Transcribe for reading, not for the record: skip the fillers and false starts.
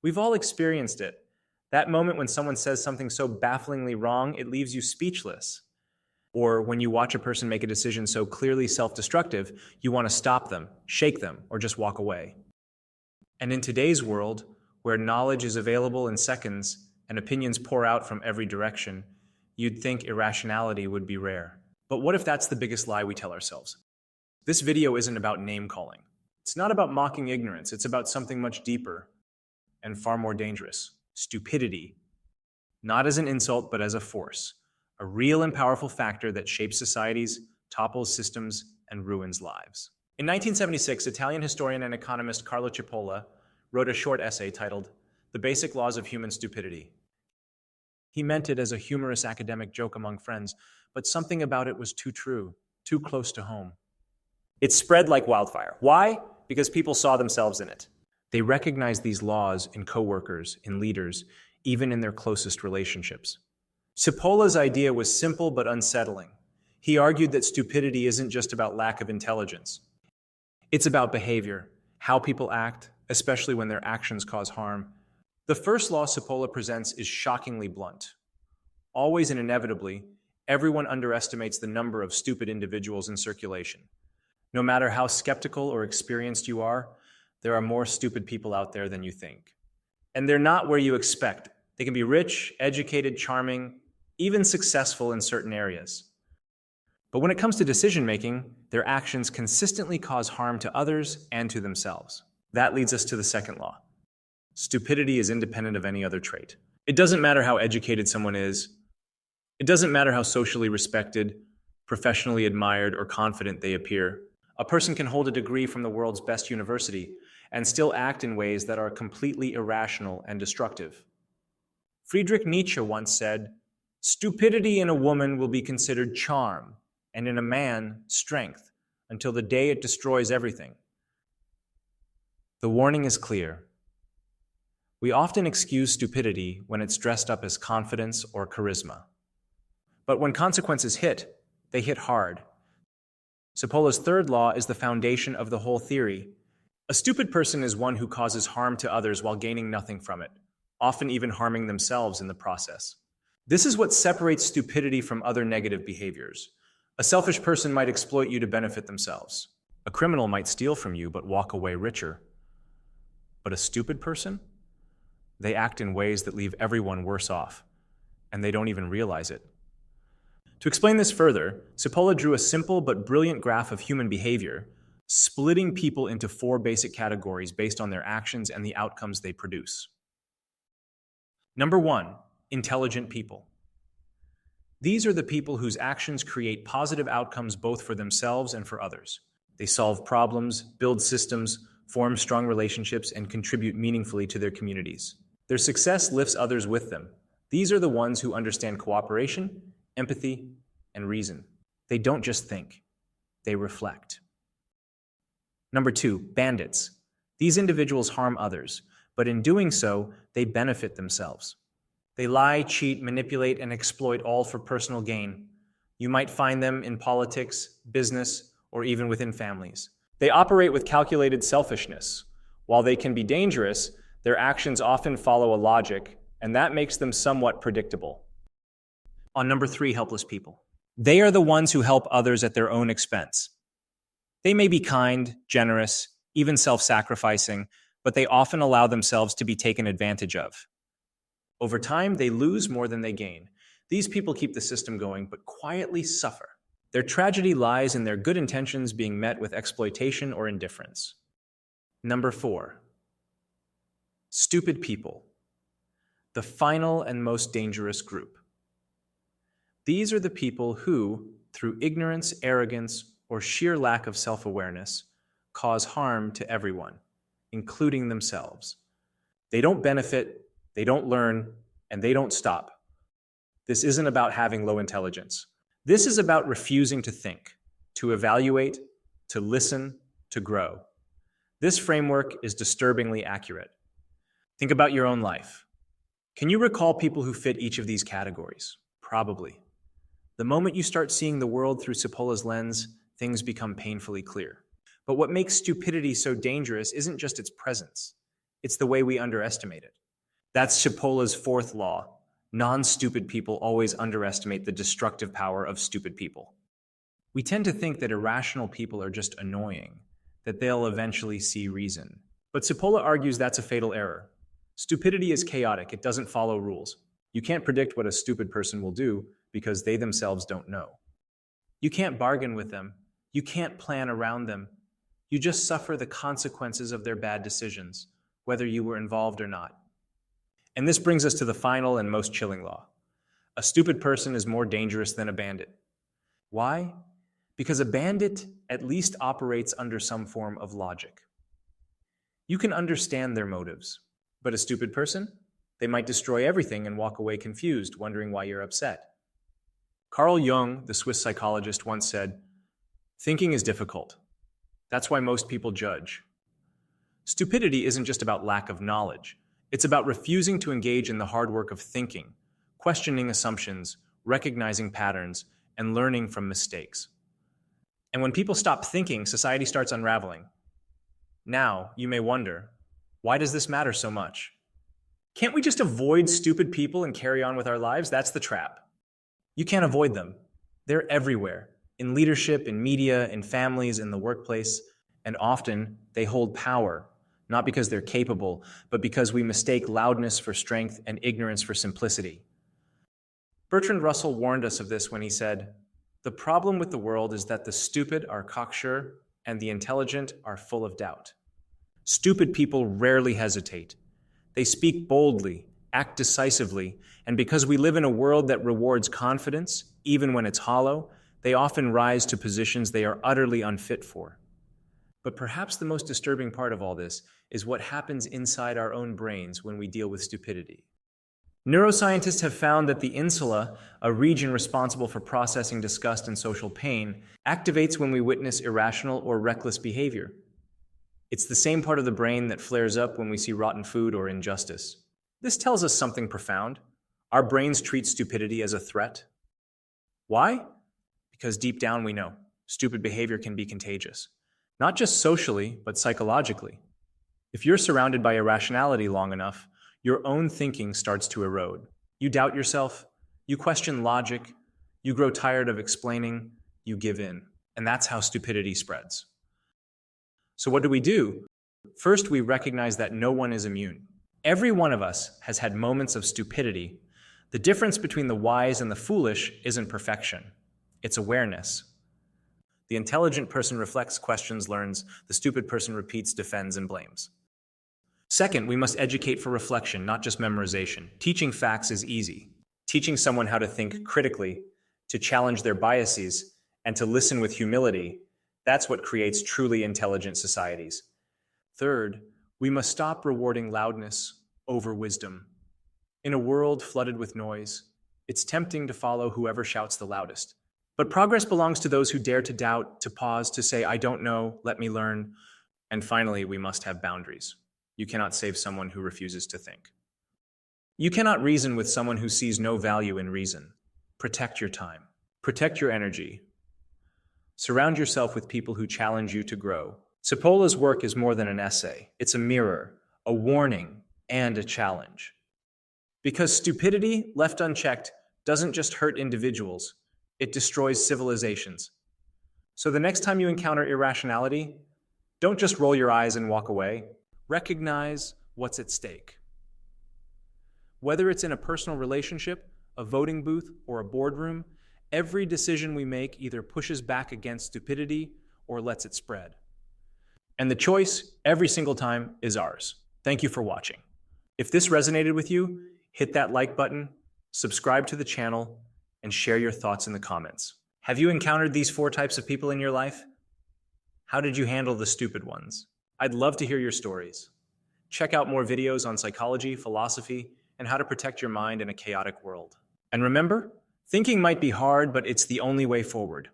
We've all experienced it. That moment when someone says something so bafflingly wrong, it leaves you speechless. Or when you watch a person make a decision so clearly self-destructive, you want to stop them, shake them, or just walk away. And in today's world, where knowledge is available in seconds and opinions pour out from every direction, you'd think irrationality would be rare. But what if that's the biggest lie we tell ourselves? This video isn't about name-calling. It's not about mocking ignorance. It's about something much deeper and far more dangerous: stupidity. Not as an insult, but as a force. A real and powerful factor that shapes societies, topples systems, and ruins lives. In 1976, Italian historian and economist Carlo Cipolla wrote a short essay titled "The Basic Laws of Human Stupidity." He meant it as a humorous academic joke among friends, but something about it was too true, too close to home. It spread like wildfire. Why? Because people saw themselves in it. They recognized these laws in coworkers, in leaders, even in their closest relationships. Cipolla's idea was simple but unsettling. He argued that stupidity isn't just about lack of intelligence. It's about behavior, how people act, especially when their actions cause harm. The first law Cipolla presents is shockingly blunt. Always and inevitably, everyone underestimates the number of stupid individuals in circulation. No matter how skeptical or experienced you are, there are more stupid people out there than you think. And they're not where you expect. They can be rich, educated, charming, even successful in certain areas. But when it comes to decision-making, their actions consistently cause harm to others and to themselves. That leads us to the second law. Stupidity is independent of any other trait. It doesn't matter how educated someone is. It doesn't matter how socially respected, professionally admired, or confident they appear. A person can hold a degree from the world's best university and still act in ways that are completely irrational and destructive. Friedrich Nietzsche once said, "Stupidity in a woman will be considered charm, and in a man, strength, until the day it destroys everything." The warning is clear. We often excuse stupidity when it's dressed up as confidence or charisma. But when consequences hit, they hit hard. Cipolla's third law is the foundation of the whole theory. A stupid person is one who causes harm to others while gaining nothing from it, often even harming themselves in the process. This is what separates stupidity from other negative behaviors. A selfish person might exploit you to benefit themselves. A criminal might steal from you but walk away richer. But a stupid person? They act in ways that leave everyone worse off, and they don't even realize it. To explain this further, Cipolla drew a simple but brilliant graph of human behavior, splitting people into 4 basic categories based on their actions and the outcomes they produce. Number 1, intelligent people. These are the people whose actions create positive outcomes both for themselves and for others. They solve problems, build systems, form strong relationships, and contribute meaningfully to their communities. Their success lifts others with them. These are the ones who understand cooperation, empathy, and reason. They don't just think, they reflect. Number 2, bandits. These individuals harm others, but in doing so, they benefit themselves. They lie, cheat, manipulate, and exploit, all for personal gain. You might find them in politics, business, or even within families. They operate with calculated selfishness. While they can be dangerous, their actions often follow a logic, and that makes them somewhat predictable. On number 3, helpless people. They are the ones who help others at their own expense. They may be kind, generous, even self-sacrificing, but they often allow themselves to be taken advantage of. Over time, they lose more than they gain. These people keep the system going, but quietly suffer. Their tragedy lies in their good intentions being met with exploitation or indifference. Number 4, stupid people. The final and most dangerous group. These are the people who, through ignorance, arrogance, or sheer lack of self-awareness, cause harm to everyone, including themselves. They don't benefit, they don't learn, and they don't stop. This isn't about having low intelligence. This is about refusing to think, to evaluate, to listen, to grow. This framework is disturbingly accurate. Think about your own life. Can you recall people who fit each of these categories? Probably. The moment you start seeing the world through Cipolla's lens, things become painfully clear. But what makes stupidity so dangerous isn't just its presence. It's the way we underestimate it. That's Cipolla's fourth law. Non-stupid people always underestimate the destructive power of stupid people. We tend to think that irrational people are just annoying, that they'll eventually see reason. But Cipolla argues that's a fatal error. Stupidity is chaotic, it doesn't follow rules. You can't predict what a stupid person will do because they themselves don't know. You can't bargain with them. You can't plan around them. You just suffer the consequences of their bad decisions, whether you were involved or not. And this brings us to the final and most chilling law. A stupid person is more dangerous than a bandit. Why? Because a bandit at least operates under some form of logic. You can understand their motives, but a stupid person? They might destroy everything and walk away confused, wondering why you're upset. Carl Jung, the Swiss psychologist, once said, "Thinking is difficult. That's why most people judge." Stupidity isn't just about lack of knowledge. It's about refusing to engage in the hard work of thinking, questioning assumptions, recognizing patterns, and learning from mistakes. And when people stop thinking, society starts unraveling. Now, you may wonder, why does this matter so much? Can't we just avoid stupid people and carry on with our lives? That's the trap. You can't avoid them. They're everywhere, in leadership, in media, in families, in the workplace, and often they hold power, not because they're capable, but because we mistake loudness for strength and ignorance for simplicity. Bertrand Russell warned us of this when he said, "The problem with the world is that the stupid are cocksure and the intelligent are full of doubt." Stupid people rarely hesitate. They speak boldly, act decisively, and because we live in a world that rewards confidence, even when it's hollow, they often rise to positions they are utterly unfit for. But perhaps the most disturbing part of all this is what happens inside our own brains when we deal with stupidity. Neuroscientists have found that the insula, a region responsible for processing disgust and social pain, activates when we witness irrational or reckless behavior. It's the same part of the brain that flares up when we see rotten food or injustice. This tells us something profound. Our brains treat stupidity as a threat. Why? Because deep down we know stupid behavior can be contagious. Not just socially, but psychologically. If you're surrounded by irrationality long enough, your own thinking starts to erode. You doubt yourself, you question logic, you grow tired of explaining, you give in. And that's how stupidity spreads. So what do? First, we recognize that no one is immune. Every one of us has had moments of stupidity. The difference between the wise and the foolish isn't perfection. It's awareness. The intelligent person reflects, questions, learns. The stupid person repeats, defends, and blames. Second, we must educate for reflection, not just memorization. Teaching facts is easy. Teaching someone how to think critically, to challenge their biases, and to listen with humility, that's what creates truly intelligent societies. Third, we must stop rewarding loudness over wisdom. In a world flooded with noise, it's tempting to follow whoever shouts the loudest. But progress belongs to those who dare to doubt, to pause, to say, "I don't know, let me learn." And finally, we must have boundaries. You cannot save someone who refuses to think. You cannot reason with someone who sees no value in reason. Protect your time. Protect your energy. Surround yourself with people who challenge you to grow. Cipolla's work is more than an essay. It's a mirror, a warning, and a challenge. Because stupidity, left unchecked, doesn't just hurt individuals, it destroys civilizations. So the next time you encounter irrationality, don't just roll your eyes and walk away. Recognize what's at stake. Whether it's in a personal relationship, a voting booth, or a boardroom, every decision we make either pushes back against stupidity or lets it spread. And the choice, every single time, is ours. Thank you for watching. If this resonated with you, hit that like button, subscribe to the channel, and share your thoughts in the comments. Have you encountered these 4 types of people in your life? How did you handle the stupid ones? I'd love to hear your stories. Check out more videos on psychology, philosophy, and how to protect your mind in a chaotic world. And remember, thinking might be hard, but it's the only way forward.